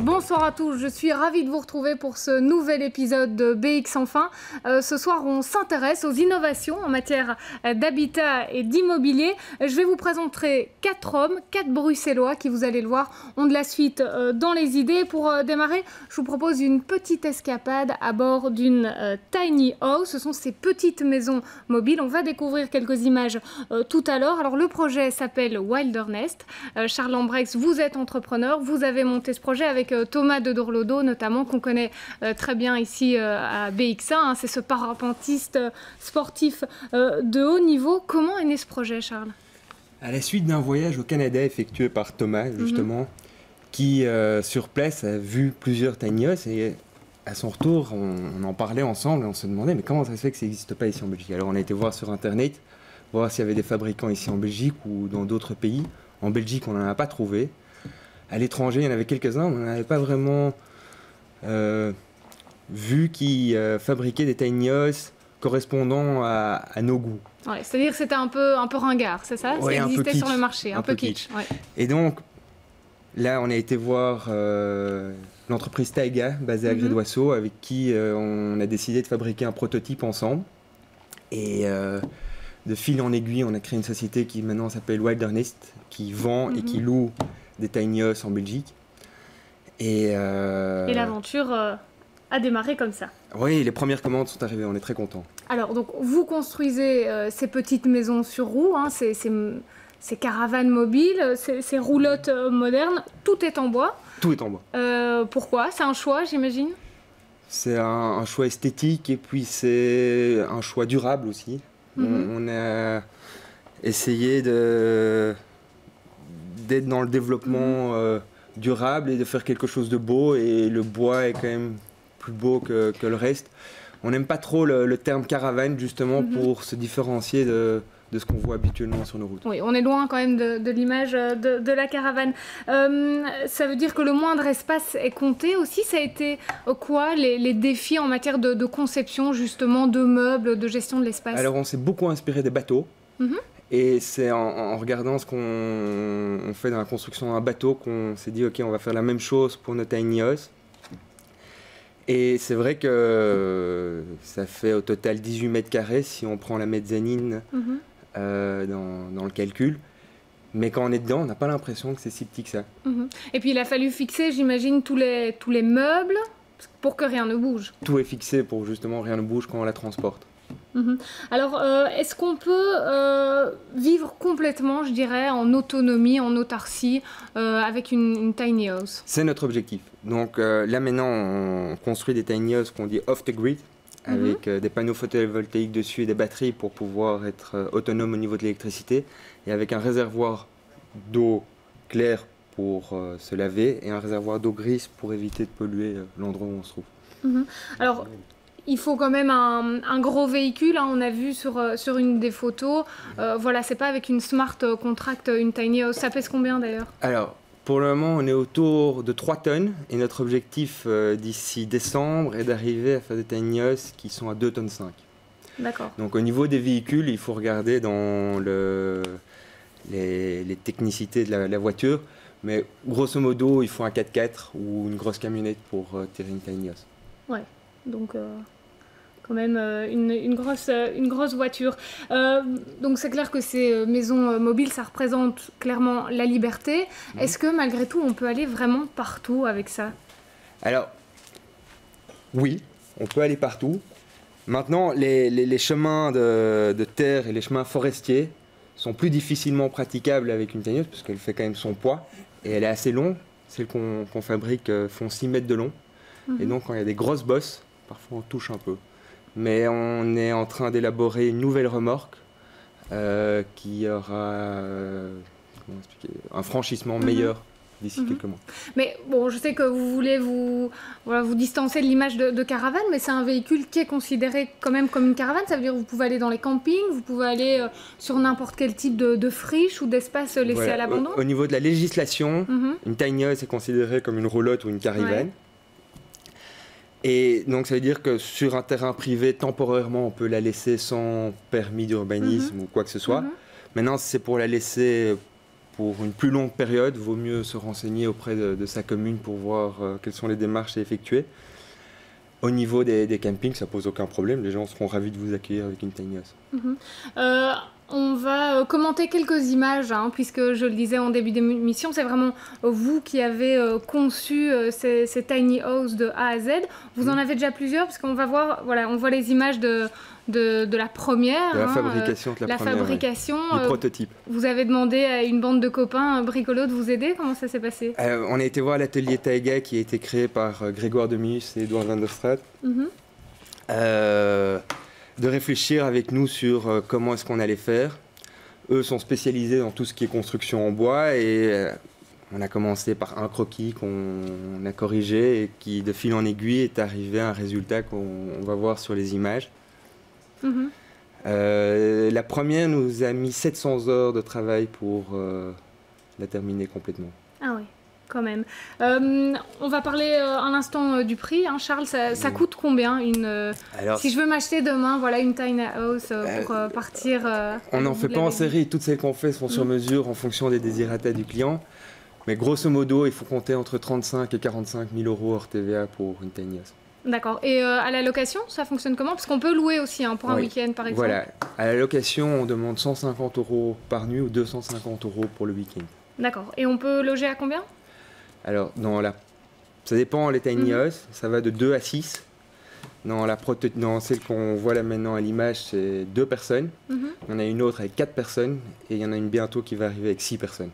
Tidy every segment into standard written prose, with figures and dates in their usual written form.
Bonsoir à tous, je suis ravie de vous retrouver pour ce nouvel épisode de BX Enfin. Ce soir, on s'intéresse aux innovations en matière d'habitat et d'immobilier. Je vais vous présenter 4 hommes, 4 Bruxellois qui, vous allez le voir, ont de la suite dans les idées. Pour démarrer, je vous propose une petite escapade à bord d'une tiny house. Ce sont ces petites maisons mobiles. On va découvrir quelques images tout à l'heure. Alors, le projet s'appelle Wildernest. Charles Lambrex, vous êtes entrepreneur, vous avez monté ce projet avec Thomas de Dorlodo notamment, qu'on connaît très bien ici à BX1, hein, c'est ce parapentiste sportif de haut niveau. Comment est né ce projet, Charles? À la suite d'un voyage au Canada effectué par Thomas, justement, qui sur place a vu plusieurs tiny houses et à son retour, on en parlait ensemble et on se demandait mais comment ça se fait que ça n'existe pas ici en Belgique? Alors on a été voir sur internet, voir s'il y avait des fabricants ici en Belgique ou dans d'autres pays. En Belgique, on n'en a pas trouvé. À l'étranger, il y en avait quelques-uns, mais on n'avait pas vraiment vu qui fabriquaient des tiny houses correspondant à nos goûts. Ouais, c'est-à-dire que c'était un peu ringard, c'est ça? Ouais, ça existait sur le marché, un peu kitsch. Ouais. Et donc, là, on a été voir l'entreprise Taiga, basée à Grédoisseau, avec qui on a décidé de fabriquer un prototype ensemble. Et de fil en aiguille, on a créé une société qui maintenant s'appelle Wildernest, qui vend et qui loue des tiny houses en Belgique. Et l'aventure a démarré comme ça. Oui, les premières commandes sont arrivées, on est très contents. Alors, donc, vous construisez ces petites maisons sur roues, hein, ces caravanes mobiles, ces roulottes modernes, tout est en bois. Tout est en bois. Pourquoi? C'est un choix, j'imagine? C'est un choix esthétique et puis c'est un choix durable aussi. On a essayé d'être dans le développement durable et de faire quelque chose de beau, et le bois est quand même plus beau que le reste. On n'aime pas trop le terme caravane justement pour se différencier de ce qu'on voit habituellement sur nos routes. Oui, on est loin quand même de l'image de la caravane. Ça veut dire que le moindre espace est compté aussi. Ça a été quoi les défis en matière de conception justement, de meubles, de gestion de l'espace? Alors on s'est beaucoup inspiré des bateaux. Et c'est en regardant ce qu'on fait dans la construction d'un bateau qu'on s'est dit ok, on va faire la même chose pour nos tiny houses. Et c'est vrai que ça fait au total 18 mètres carrés si on prend la mezzanine dans le calcul. Mais quand on est dedans, on n'a pas l'impression que c'est si petit que ça. Et puis il a fallu fixer, j'imagine, tous les meubles pour que rien ne bouge. Tout est fixé pour justement rien ne bouge quand on la transporte. Alors, est-ce qu'on peut vivre complètement, je dirais, en autonomie, en autarcie, avec une tiny house? C'est notre objectif. Donc là maintenant, on construit des tiny houses qu'on dit off the grid, avec des panneaux photovoltaïques dessus et des batteries pour pouvoir être autonome au niveau de l'électricité, et avec un réservoir d'eau claire pour se laver et un réservoir d'eau grise pour éviter de polluer l'endroit où on se trouve. Alors, il faut quand même un gros véhicule, hein, on a vu sur une des photos. Voilà, c'est pas avec une Smart Contract, une tiny house. Ça pèse combien d'ailleurs? Alors, pour le moment, on est autour de 3 tonnes et notre objectif d'ici décembre est d'arriver à faire des tiny houses qui sont à 2,5 tonnes. D'accord. Donc au niveau des véhicules, il faut regarder dans les technicités de la voiture, mais grosso modo, il faut un 4x4 ou une grosse camionnette pour tirer une tiny house. Ouais, donc quand même une grosse voiture. Donc c'est clair que ces maisons mobiles, ça représente clairement la liberté. Est-ce que malgré tout, on peut aller vraiment partout avec ça? Alors, oui, on peut aller partout. Maintenant, les chemins de terre et les chemins forestiers sont plus difficilement praticables avec une tiny house parce qu'elle fait quand même son poids et elle est assez longue. Celles qu'on fabrique font 6 mètres de long. Et donc, quand il y a des grosses bosses, parfois on touche un peu. Mais on est en train d'élaborer une nouvelle remorque qui aura un franchissement meilleur d'ici quelques mois. Mais bon, je sais que vous voulez vous distancer de l'image de caravane, mais c'est un véhicule qui est considéré quand même comme une caravane. Ça veut dire que vous pouvez aller dans les campings, vous pouvez aller sur n'importe quel type de friche ou d'espace laissé à l'abandon. Au niveau de la législation, une tiny house est considérée comme une roulotte ou une caravane. Ouais. Et donc ça veut dire que sur un terrain privé, temporairement, on peut la laisser sans permis d'urbanisme ou quoi que ce soit. Maintenant, c'est pour la laisser pour une plus longue période, vaut mieux se renseigner auprès de sa commune pour voir quelles sont les démarches à effectuer. Au niveau des campings, ça pose aucun problème, les gens seront ravis de vous accueillir avec une tiny house. On va commenter quelques images, hein, puisque je le disais en début d'émission, c'est vraiment vous qui avez conçu ces tiny houses de A à Z. Vous en avez déjà plusieurs, parce qu'on va voir, voilà, on voit les images de la première. De la fabrication de la première, fabrication. Du prototype. Vous avez demandé à une bande de copains bricolos de vous aider, comment ça s'est passé? On a été voir l'atelier Taiga qui a été créé par Grégoire Demus et Edouard Van der Straat. De réfléchir avec nous sur comment est-ce qu'on allait faire. Eux sont spécialisés dans tout ce qui est construction en bois et on a commencé par un croquis qu'on a corrigé et qui, de fil en aiguille, est arrivé à un résultat qu'on va voir sur les images. La première nous a mis 700 heures de travail pour la terminer complètement. Ah oui, quand même. On va parler un instant du prix, hein, Charles. Ça coûte combien Alors, si je veux m'acheter demain, voilà, une tiny house pour partir. On n'en fait pas en série. Toutes celles qu'on fait sont sur mesure en fonction des désirata du client. Mais grosso modo, il faut compter entre 35 et 45 000 euros hors TVA pour une tiny house. D'accord. Et à la location, ça fonctionne comment? Parce qu'on peut louer aussi pour un week-end, par exemple. Voilà. À la location, on demande 150 euros par nuit ou 250 euros pour le week-end. D'accord. Et on peut loger à combien? Alors, ça dépend, les tiny houses, ça va de 2 à 6. Dans celle qu'on voit là maintenant à l'image, c'est 2 personnes. Il y en a une autre avec 4 personnes et il y en a une bientôt qui va arriver avec 6 personnes.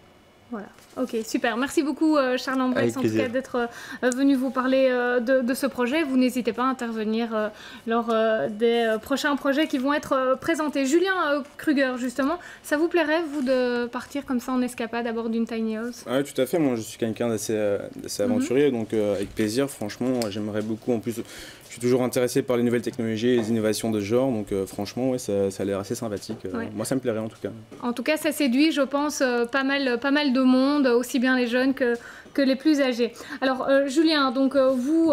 Voilà, ok, super. Merci beaucoup Charles Lambrechts en tout cas d'être venu vous parler de ce projet. Vous n'hésitez pas à intervenir lors des prochains projets qui vont être présentés. Julien Kruger, justement, ça vous plairait, vous, de partir comme ça en escapade à bord d'une tiny house? Oui, tout à fait. Moi, je suis quelqu'un d'assez aventurier, donc avec plaisir, franchement, j'aimerais beaucoup. En plus, je suis toujours intéressé par les nouvelles technologies et les innovations de ce genre, donc franchement, ouais, ça a l'air assez sympathique. Moi, ça me plairait en tout cas. En tout cas, ça séduit, je pense, pas mal de monde, aussi bien les jeunes que les plus âgés. Alors, Julien, donc vous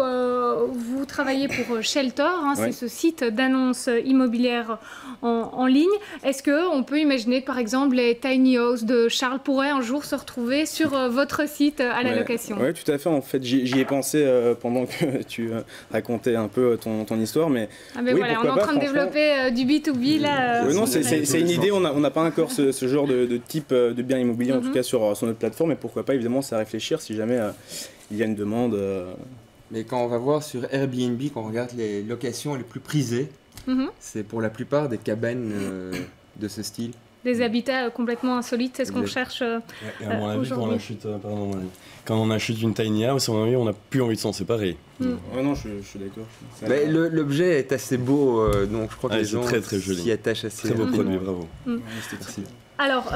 travaillez pour Shelter, hein, c'est ce site d'annonce immobilière en ligne. Est-ce qu'on peut imaginer que, par exemple, les tiny houses de Charles pourraient un jour se retrouver sur votre site à la location? Oui, tout à fait. En fait, j'y ai pensé pendant que tu racontais un peu ton histoire. Mais oui, voilà, on est en train de développer du B2B là. Non, c'est une idée. On n'a pas encore ce genre de type de bien immobilier, en tout cas sur notre plateforme. Et pourquoi pas, évidemment, c'est à réfléchir si jamais il y a une demande. Mais quand on va voir sur Airbnb, quand on regarde les locations les plus prisées, c'est pour la plupart des cabanes de ce style. Des habitats complètement insolites, c'est ce qu'on cherche et à mon avis, quand on achète une tiny house, on n'a plus envie de s'en séparer. Ouais, non, je suis d'accord. L'objet est assez beau, donc je crois que les gens s'y attachent assez. Très beau produit, bravo. Merci. Alors,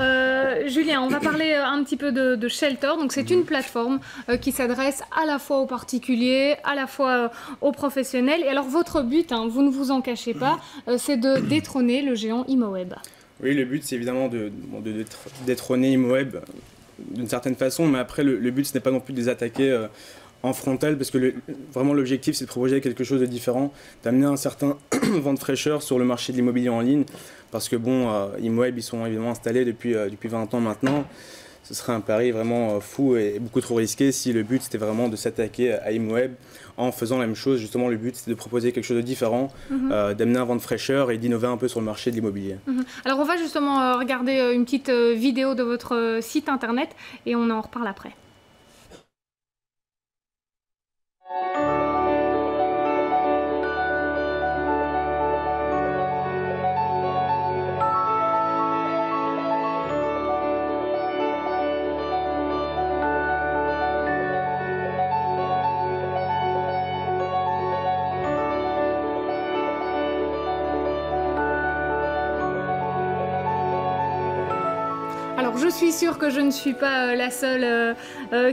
Julien, on va parler un petit peu de Shelter. Donc, c'est une plateforme qui s'adresse à la fois aux particuliers, à la fois aux professionnels. Et alors, votre but, hein, vous ne vous en cachez pas, c'est de détrôner le géant ImoWeb. Oui, le but, c'est évidemment de détrôner ImoWeb d'une certaine façon, mais après, le but, ce n'est pas non plus de les attaquer en frontal, parce que vraiment l'objectif, c'est de proposer quelque chose de différent, d'amener un certain vent de fraîcheur sur le marché de l'immobilier en ligne, parce que ImoWeb, ils sont évidemment installés depuis 20 ans maintenant. Ce serait un pari vraiment fou et beaucoup trop risqué si le but, c'était vraiment de s'attaquer à ImoWeb en faisant la même chose. Justement, le but, c'est de proposer quelque chose de différent, d'amener un vent de fraîcheur et d'innover un peu sur le marché de l'immobilier. Alors, on va justement regarder une petite vidéo de votre site internet et on en reparle après. Je suis sûre que je ne suis pas la seule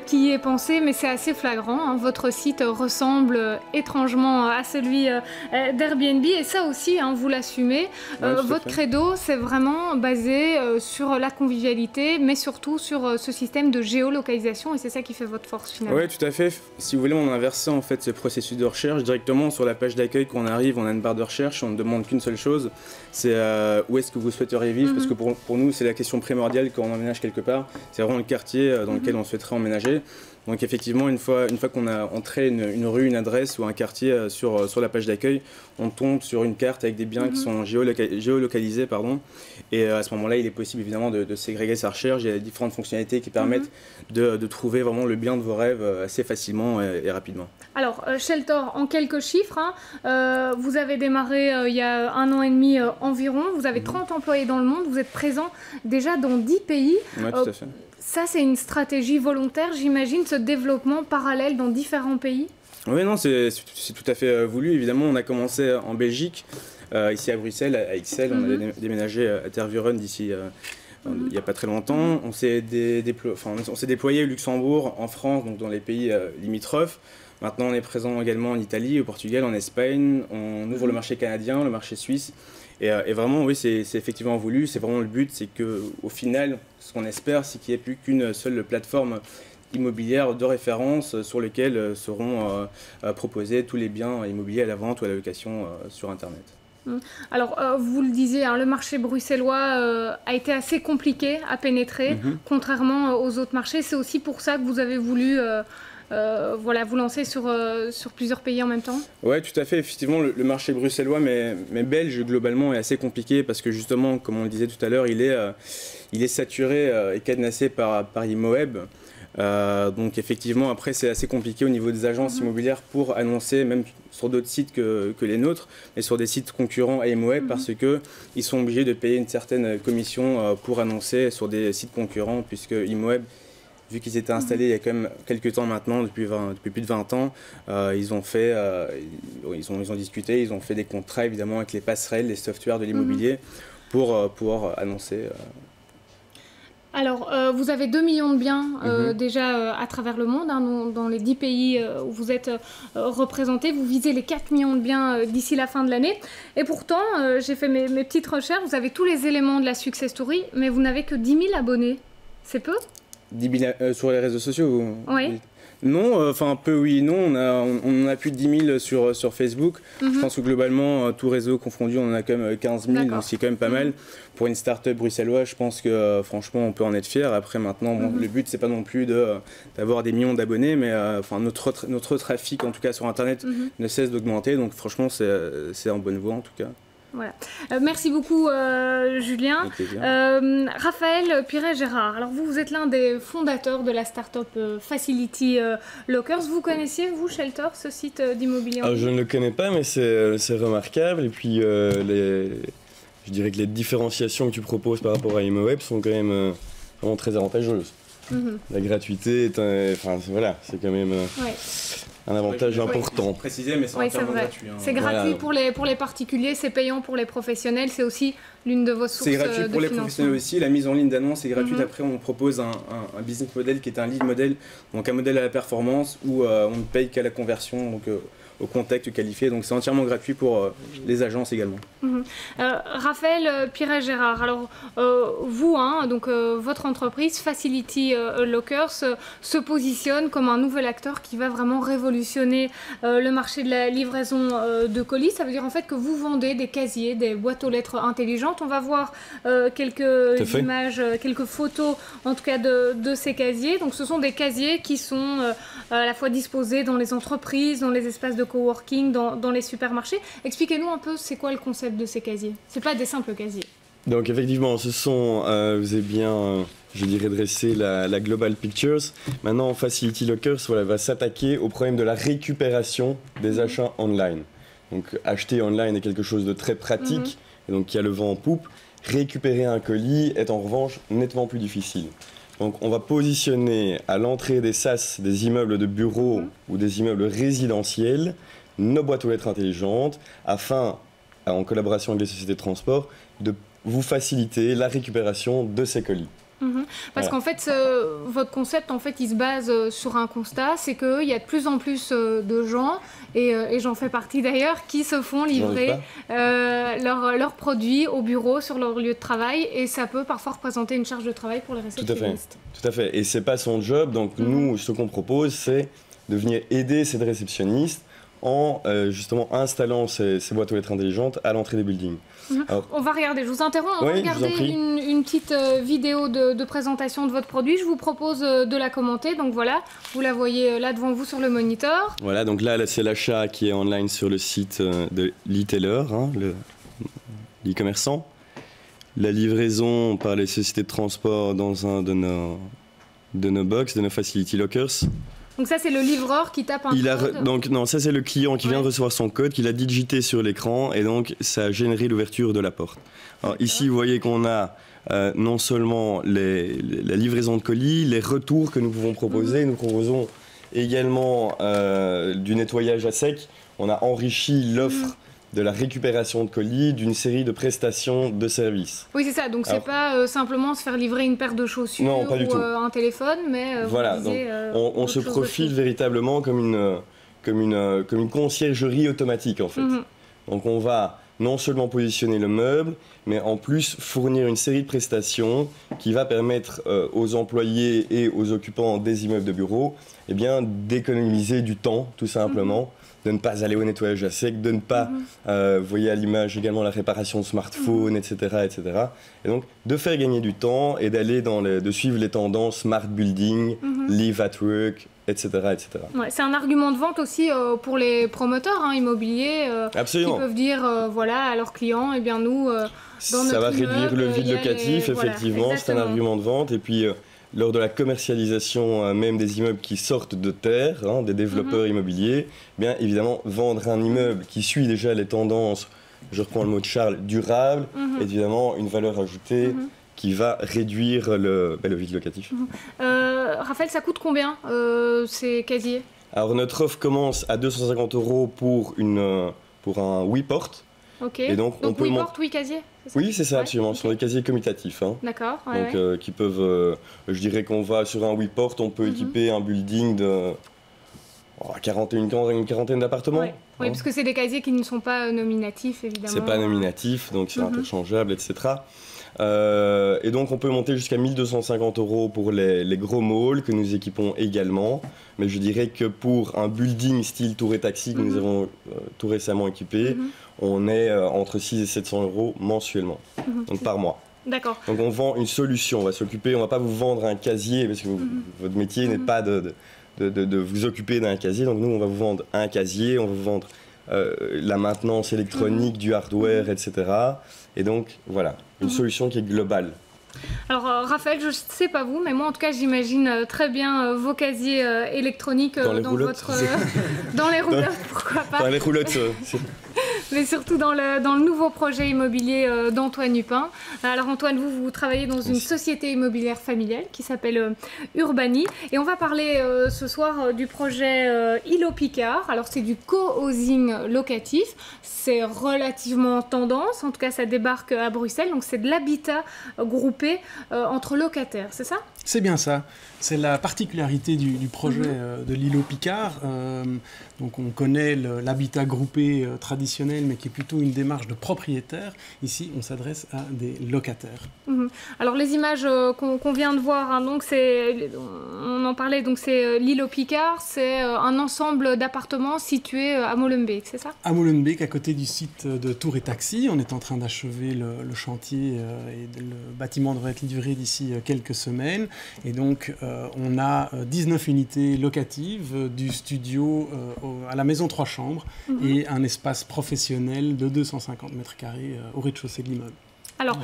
qui y ait pensé, mais c'est assez flagrant. Hein. Votre site ressemble étrangement à celui d'Airbnb, et ça aussi, hein, vous l'assumez. Votre credo, c'est vraiment basé sur la convivialité, mais surtout sur ce système de géolocalisation, et c'est ça qui fait votre force finalement. Oui, tout à fait. Si vous voulez, on a inversé en fait ce processus de recherche directement sur la page d'accueil. Quand on arrive, on a une barre de recherche, on ne demande qu'une seule chose, c'est où est-ce que vous souhaiteriez vivre, parce que pour nous, c'est la question primordiale quand on emménage quelque part, c'est vraiment le quartier dans lequel on souhaiterait emménager. Donc effectivement, une fois qu'on a entré une rue, une adresse ou un quartier sur la page d'accueil, on tombe sur une carte avec des biens qui sont géolocalisés. Et à ce moment-là, il est possible évidemment de ségréger sa recherche. Il y a différentes fonctionnalités qui permettent de trouver vraiment le bien de vos rêves assez facilement et rapidement. Alors, Shelter, en quelques chiffres, vous avez démarré il y a 1 an et demi environ. Vous avez 30 employés dans le monde. Vous êtes présent déjà dans 10 pays. Oui, tout à fait. Ça, c'est une stratégie volontaire, j'imagine, ce développement parallèle dans différents pays? Oui, non, c'est tout à fait voulu. Évidemment, on a commencé en Belgique, ici à Bruxelles, à Ixelles. On a déménagé à Tervuren d'ici il n'y a pas très longtemps. On s'est déployé au Luxembourg, en France, donc dans les pays limitrophes. Maintenant, on est présent également en Italie, au Portugal, en Espagne. On ouvre le marché canadien, le marché suisse. Et vraiment, oui, c'est effectivement voulu. C'est vraiment le but, c'est qu'au final, ce qu'on espère, c'est qu'il n'y ait plus qu'une seule plateforme immobilière de référence sur lesquelles seront proposés tous les biens immobiliers à la vente ou à la location sur Internet. Alors, vous le disiez, hein, le marché bruxellois a été assez compliqué à pénétrer, contrairement aux autres marchés. C'est aussi pour ça que vous avez voulu vous lancer sur plusieurs pays en même temps? Oui, tout à fait. Effectivement, le marché bruxellois, mais belge, globalement, est assez compliqué parce que justement, comme on le disait tout à l'heure, il est saturé et cadenassé par ImoWeb. Donc effectivement, après, c'est assez compliqué au niveau des agences immobilières pour annoncer, même sur d'autres sites que les nôtres, mais sur des sites concurrents à ImoWeb parce qu'ils sont obligés de payer une certaine commission pour annoncer sur des sites concurrents, puisque ImoWeb, vu qu'ils étaient installés il y a quand même quelques temps maintenant, depuis plus de 20 ans, ils ont discuté, ils ont fait des contrats évidemment avec les passerelles, les softwares de l'immobilier pour pouvoir annoncer. Alors, vous avez 2 millions de biens déjà à travers le monde, hein, dans les 10 pays où vous êtes représentés. Vous visez les 4 millions de biens d'ici la fin de l'année. Et pourtant, j'ai fait mes petites recherches, vous avez tous les éléments de la success story, mais vous n'avez que 10 000 abonnés. C'est peu? 10 000 sur les réseaux sociaux? Oui. Non, enfin peu oui, non, on a plus de 10 000 sur Facebook. Je pense que globalement, tout réseau confondu, on en a quand même 15 000, donc c'est quand même pas mal. Pour une start-up bruxelloise, je pense que franchement, on peut en être fier. Après, maintenant, le but, c'est pas non plus d'avoir des millions d'abonnés, mais notre trafic, en tout cas sur Internet, ne cesse d'augmenter. Donc franchement, c'est en bonne voie, en tout cas. Voilà. Merci beaucoup Julien. Raphaël Piret-Gérard, alors vous êtes l'un des fondateurs de la start-up Facility Lockers. Vous connaissiez, vous, Shelter, ce site d'immobilier? Je ne le connais pas, mais c'est remarquable. Et puis je dirais que les différenciations que tu proposes par rapport à ImoWeb sont quand même vraiment très avantageuses. La gratuité est c'est quand même un avantage important. Préciser, mais c'est entièrement gratuit. C'est gratuit pour les particuliers, c'est payant pour les professionnels, c'est aussi l'une de vos sources de financement. C'est gratuit pour les professionnels aussi, la mise en ligne d'annonces est gratuite. Après, on propose un business model qui est un lead model, donc un modèle à la performance où on ne paye qu'à la conversion, donc au contact qualifié, donc c'est entièrement gratuit pour les agences également. Raphaël Piret-Gérard, alors vous, votre entreprise Facility Lockers se positionne comme un nouvel acteur qui va vraiment révolutionner le marché de la livraison de colis. Ça veut dire en fait que vous vendez des casiers, des boîtes aux lettres intelligentes. On va voir quelques images, quelques photos en tout cas de ces casiers. Donc ce sont des casiers qui sont à la fois disposés dans les entreprises, dans les espaces de coworking, dans les supermarchés. Expliquez-nous un peu, c'est quoi le concept de ces casiers? C'est pas des simples casiers. Donc effectivement, ce sont, vous avez bien, je dirais, dressé la Global Pictures. Maintenant, Facility Lockers va s'attaquer au problème de la récupération des achats online. Donc acheter online est quelque chose de très pratique, et donc qui a le vent en poupe. Récupérer un colis est en revanche nettement plus difficile. Donc on va positionner à l'entrée des SAS, des immeubles de bureaux ou des immeubles résidentiels, nos boîtes aux lettres intelligentes, afin, en collaboration avec les sociétés de transport, de vous faciliter la récupération de ces colis. Parce qu'en fait, votre concept, en fait, il se base sur un constat, c'est qu'il y a de plus en plus de gens, et j'en fais partie d'ailleurs, qui se font livrer leurs produits au bureau, sur leur lieu de travail, et ça peut parfois représenter une charge de travail pour les réceptionnistes. Tout à fait. Et c'est pas son job, donc nous, ce qu'on propose, c'est de venir aider ces réceptionnistes en justement installant ces boîtes aux lettres intelligentes à l'entrée des buildings. Alors, on va regarder, je vous interromps, on va oui, regarder une petite vidéo de présentation de votre produit. Je vous propose de la commenter. Donc voilà, vous la voyez là devant vous sur le moniteur. Voilà, donc là c'est l'achat qui est online sur le site de l'e-tailer, hein, l'e-commerçant. La livraison par les sociétés de transport dans un de nos box, de nos facility lockers. Donc ça, c'est le livreur qui tape un code. Donc non, ça c'est le client qui vient de recevoir son code, qui l'a digité sur l'écran, et donc ça a généré l'ouverture de la porte. Alors ici, vous voyez qu'on a non seulement la livraison de colis, les retours que nous pouvons proposer, nous proposons également du nettoyage à sec. On a enrichi l'offre de la récupération de colis, d'une série de prestations de services. Oui, c'est ça. Donc, c'est pas simplement se faire livrer une paire de chaussures ou un téléphone, mais voilà, donc, on se profile véritablement comme une conciergerie automatique, en fait. Donc, on va non seulement positionner le meuble, mais en plus fournir une série de prestations qui va permettre aux employés et aux occupants des immeubles de bureaux d'économiser du temps, tout simplement. De ne pas aller au nettoyage à sec, de ne pas, vous voyez à l'image également la réparation de smartphones, etc., etc. Et donc, de faire gagner du temps et de suivre les tendances smart building, live at work, etc., etc. Ouais, c'est un argument de vente aussi pour les promoteurs immobiliers qui peuvent dire voilà, à leurs clients, eh bien nous, dans ça va réduire le vide locatif, effectivement, c'est un argument de vente. Et puis, lors de la commercialisation même des immeubles qui sortent de terre, des développeurs immobiliers, bien évidemment, vendre un immeuble qui suit déjà les tendances, je reprends le mot de Charles, durable, est évidemment une valeur ajoutée qui va réduire le vide locatif. Raphaël, ça coûte combien ces casiers? Alors notre offre commence à 250 € pour un 8 portes. Ok, et donc 8 portes, 8 casiers? Oui, c'est ça, absolument. Ce sont des casiers commutatifs. D'accord. Donc, qui peuvent, je dirais qu'on va sur un 8 portes, on peut équiper un building de une quarantaine d'appartements. Oui, parce que c'est des casiers qui ne sont pas nominatifs, évidemment. C'est pas nominatif, donc c'est interchangeable, etc. Et donc on peut monter jusqu'à 1250 € pour les gros malls que nous équipons également. Mais je dirais que pour un building style Tour et Taxi que nous avons tout récemment équipé, on est entre 600 et 700 € mensuellement, donc par mois. D'accord. Donc on vend une solution, on va pas vous vendre un casier parce que votre métier n'est pas de vous occuper d'un casier. Donc nous on va vous vendre un casier, on va vous vendre la maintenance électronique, du hardware, etc. Et donc voilà, une solution qui est globale. Alors Raphaël, je ne sais pas vous, mais moi en tout cas j'imagine très bien vos casiers électroniques dans les roulottes, pourquoi pas. Dans les roulottes, mais surtout dans le nouveau projet immobilier d'Antoine Hupin. Alors Antoine, vous travaillez dans une société immobilière familiale qui s'appelle Urbani. Et on va parler ce soir du projet Îlot Picard. Alors c'est du co-housing locatif. C'est relativement tendance, en tout cas ça débarque à Bruxelles. Donc c'est de l'habitat groupé entre locataires, c'est ça ? C'est bien ça. C'est la particularité du projet de l'Îlot Picard. Donc on connaît l'habitat groupé traditionnel, mais qui est plutôt une démarche de propriétaire. Ici, on s'adresse à des locataires. Alors les images qu'on vient de voir, donc on en parlait, donc c'est l'Îlot Picard, c'est un ensemble d'appartements situés à Molenbeek, c'est ça ? À Molenbeek, à côté du site de Tour et Taxi. On est en train d'achever le chantier et le bâtiment devrait être livré d'ici quelques semaines. Et donc, on a 19 unités locatives, du studio à la maison 3 chambres et un espace professionnel de 250 mètres carrés au rez-de-chaussée de l'immeuble. Alors,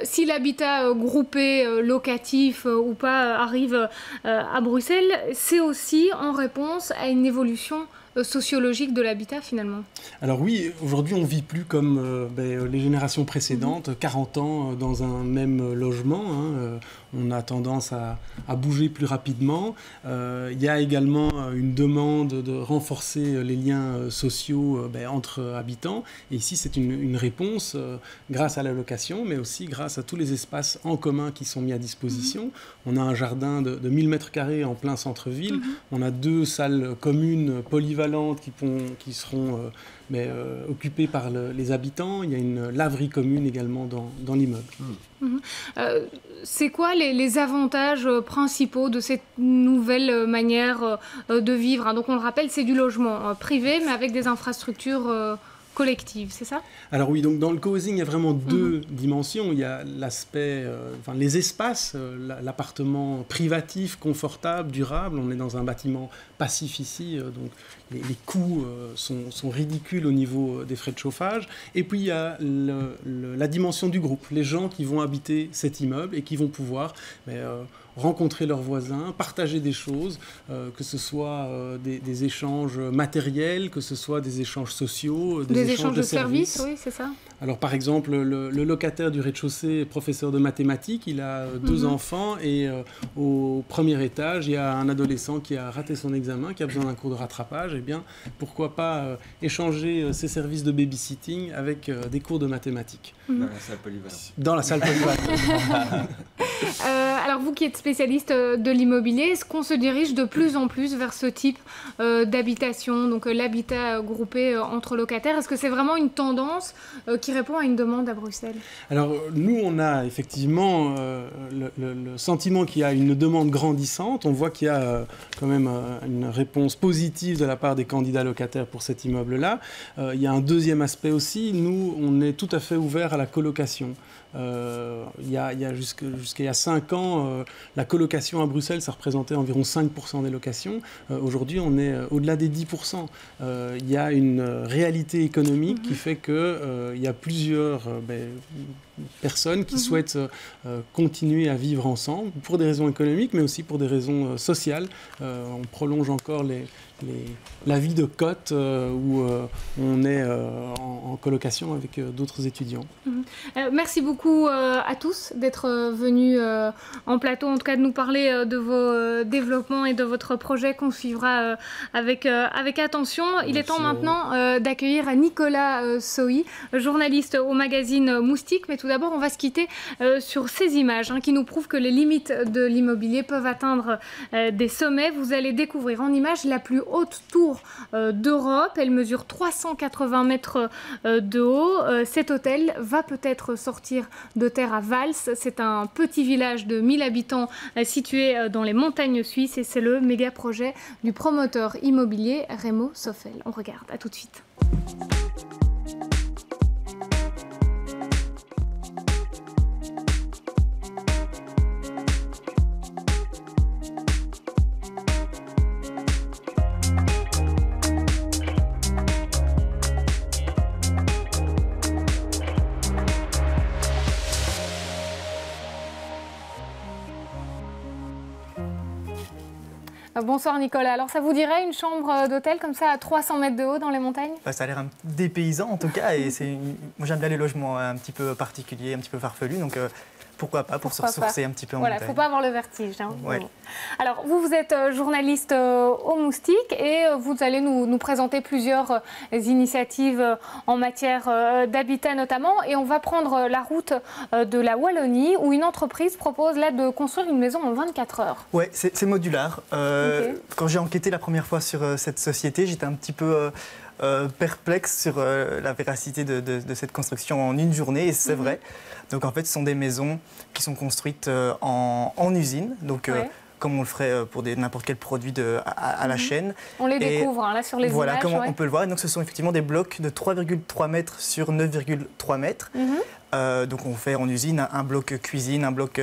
si l'habitat groupé, locatif ou pas arrive à Bruxelles, c'est aussi en réponse à une évolution sociologique de l'habitat finalement. Alors oui, aujourd'hui on ne vit plus comme les générations précédentes, 40 ans dans un même logement. On a tendance à bouger plus rapidement. Il y a également une demande de renforcer les liens sociaux entre habitants. Et ici c'est une réponse grâce à la location, mais aussi grâce à tous les espaces en commun qui sont mis à disposition. On a un jardin de 1000 mètres carrés en plein centre-ville. On a 2 salles communes polyvalentes polyvalentes qui seront occupées par les habitants. Il y a une laverie commune également dans l'immeuble. C'est quoi les avantages principaux de cette nouvelle manière de vivre, hein? Donc on le rappelle, c'est du logement privé, mais avec des infrastructures collectives, c'est ça? Alors oui, donc dans le cohousing, il y a vraiment deux dimensions. Il y a l'aspect, les espaces, l'appartement privatif, confortable, durable. On est dans un bâtiment passif ici, donc les coûts sont ridicules au niveau des frais de chauffage. Et puis il y a la dimension du groupe, les gens qui vont habiter cet immeuble et qui vont pouvoir rencontrer leurs voisins, partager des choses, que ce soit des échanges matériels, que ce soit des échanges sociaux, des échanges de services. Oui, c'est ça. Alors par exemple, le locataire du rez-de-chaussée est professeur de mathématiques, il a 2 enfants et au premier étage, il y a un adolescent qui a raté son examen, qui a besoin d'un cours de rattrapage. Eh bien, pourquoi pas échanger ses services de babysitting avec des cours de mathématiques. Dans la salle polyvalente. Dans la salle polyvalente. Alors vous qui êtes spécialiste de l'immobilier, est-ce qu'on se dirige de plus en plus vers ce type d'habitation, donc l'habitat groupé entre locataires? Est-ce que c'est vraiment une tendance qui répond à une demande à Bruxelles? Alors nous, on a effectivement le sentiment qu'il y a une demande grandissante. On voit qu'il y a quand même une réponse positive de la part des candidats locataires pour cet immeuble-là. Il y a un deuxième aspect aussi. Nous, on est tout à fait ouvert à la colocation. Jusqu'à il y a 5 ans, la colocation à Bruxelles, ça représentait environ 5% des locations. Aujourd'hui, on est au-delà des 10%. Il y a une réalité économique qui fait qu'il y a plusieurs personnes qui souhaitent continuer à vivre ensemble pour des raisons économiques, mais aussi pour des raisons sociales. On prolonge encore la vie de Côte où on est en colocation avec d'autres étudiants. Merci beaucoup à tous d'être venus en plateau, en tout cas de nous parler de vos développements et de votre projet qu'on suivra avec attention. Il est temps maintenant d'accueillir Nicolas Sohi, journaliste au magazine Moustique. Mais tout d'abord, on va se quitter sur ces images qui nous prouvent que les limites de l'immobilier peuvent atteindre des sommets. Vous allez découvrir en images la plus haute tour d'Europe. Elle mesure 380 mètres de haut. Cet hôtel va peut-être sortir de terre à Vals. C'est un petit village de 1000 habitants situé dans les montagnes suisses et c'est le méga projet du promoteur immobilier Remo Soffel. On regarde, à tout de suite. Bonsoir Nicolas. Alors ça vous dirait une chambre d'hôtel comme ça à 300 mètres de haut dans les montagnes? Ça a l'air dépaysant en tout cas et moi j'aime bien les logements un petit peu particuliers, un petit peu farfelus, donc pourquoi pas pour se ressourcer un petit peu en montagne. Voilà, il ne faut pas avoir le vertige. Ouais. Alors vous êtes journaliste au Moustique et vous allez nous présenter plusieurs initiatives en matière d'habitat notamment, et on va prendre la route de la Wallonie où une entreprise propose là de construire une maison en 24 heures. Oui, c'est modulaire. Quand j'ai enquêté la première fois sur cette société, j'étais un petit peu perplexe sur la véracité de cette construction en une journée, et c'est vrai. Donc en fait, ce sont des maisons qui sont construites en usine, donc comme on le ferait pour n'importe quel produit à la chaîne. On les découvre là sur les images. Voilà, comme on peut le voir. Et donc ce sont effectivement des blocs de 3,3 mètres sur 9,3 mètres. Donc on fait en usine un bloc cuisine, un bloc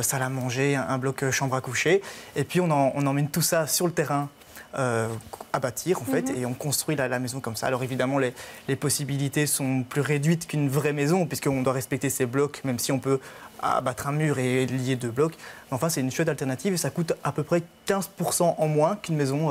salle à manger, un bloc chambre à coucher. Et puis on emmène tout ça sur le terrain à bâtir en fait, et on construit la maison comme ça. Alors évidemment les possibilités sont plus réduites qu'une vraie maison puisqu'on doit respecter ces blocs, même si on peut abattre un mur et lier 2 blocs. Enfin, c'est une chouette alternative et ça coûte à peu près 15% en moins qu'une maison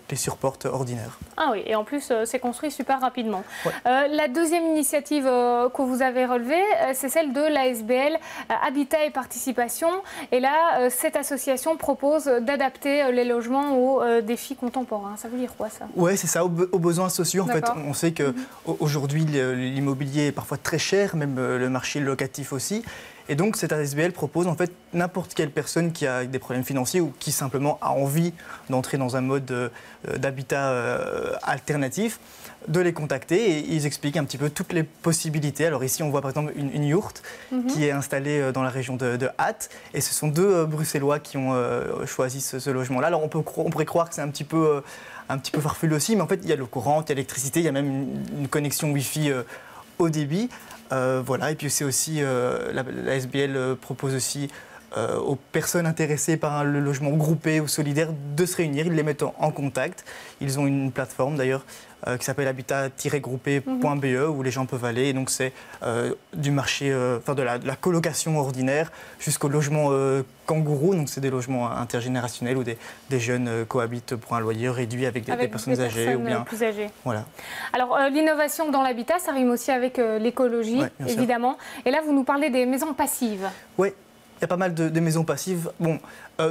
les surporte ordinaire. Ah oui, et en plus, c'est construit super rapidement. La deuxième initiative que vous avez relevée, c'est celle de l'ASBL Habitat et Participation. Et là, cette association propose d'adapter les logements aux défis contemporains. Ça veut dire quoi, ça? Oui, c'est ça, aux besoins sociaux. En fait, on sait qu'aujourd'hui, l'immobilier est parfois très cher, même le marché locatif aussi. Et donc cette ASBL propose en fait n'importe quelle personne qui a des problèmes financiers ou qui simplement a envie d'entrer dans un mode d'habitat alternatif, de les contacter et ils expliquent un petit peu toutes les possibilités. Alors ici on voit par exemple une yourte qui est installée dans la région de Hatt et ce sont deux Bruxellois qui ont choisi ce logement-là. Alors on pourrait croire que c'est un petit peu farfelu aussi, mais en fait il y a l'eau courante, il y a l'électricité, il y a même une connexion Wi-Fi haut débit. Voilà. Et puis c'est aussi, la SBL propose aussi aux personnes intéressées par le logement groupé ou solidaire de se réunir, ils les mettent en contact. Ils ont une plateforme d'ailleurs qui s'appelle habitat-groupé.be où les gens peuvent aller. Et donc c'est du marché, de la colocation ordinaire jusqu'au logement kangourou. Donc c'est des logements intergénérationnels où des jeunes cohabitent pour un loyer réduit avec des personnes âgées ou bien plus âgées. Voilà. Alors l'innovation dans l'habitat, ça rime aussi avec l'écologie, évidemment. Sûr. Et là, vous nous parlez des maisons passives. Oui. Il y a pas mal de maisons passives. Bon,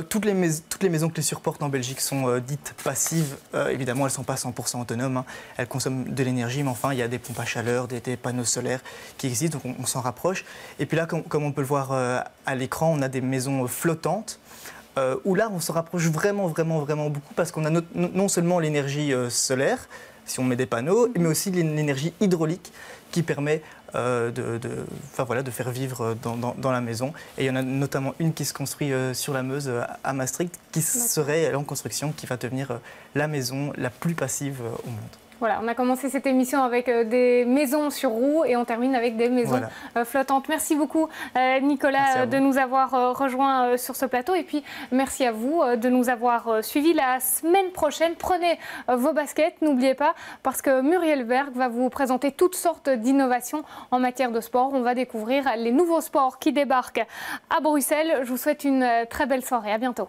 toutes les maisons que les supportent en Belgique sont dites passives. Évidemment, elles ne sont pas 100% autonomes. Hein. Elles consomment de l'énergie, mais enfin, il y a des pompes à chaleur, des panneaux solaires qui existent, donc on s'en rapproche. Et puis là, comme on peut le voir à l'écran, on a des maisons flottantes. Où là, on se rapproche vraiment beaucoup parce qu'on a non seulement l'énergie solaire, si on met des panneaux, mais aussi l'énergie hydraulique qui permet de faire vivre dans la maison. Et il y en a notamment une qui se construit sur la Meuse à Maastricht, qui serait en construction, qui va devenir la maison la plus passive au monde. Voilà, on a commencé cette émission avec des maisons sur roues et on termine avec des maisons flottantes. Merci beaucoup Nicolas de nous avoir rejoints sur ce plateau et puis merci à vous de nous avoir suivis. La semaine prochaine, prenez vos baskets, n'oubliez pas, parce que Muriel Berg va vous présenter toutes sortes d'innovations en matière de sport. On va découvrir les nouveaux sports qui débarquent à Bruxelles. Je vous souhaite une très belle soirée, à bientôt.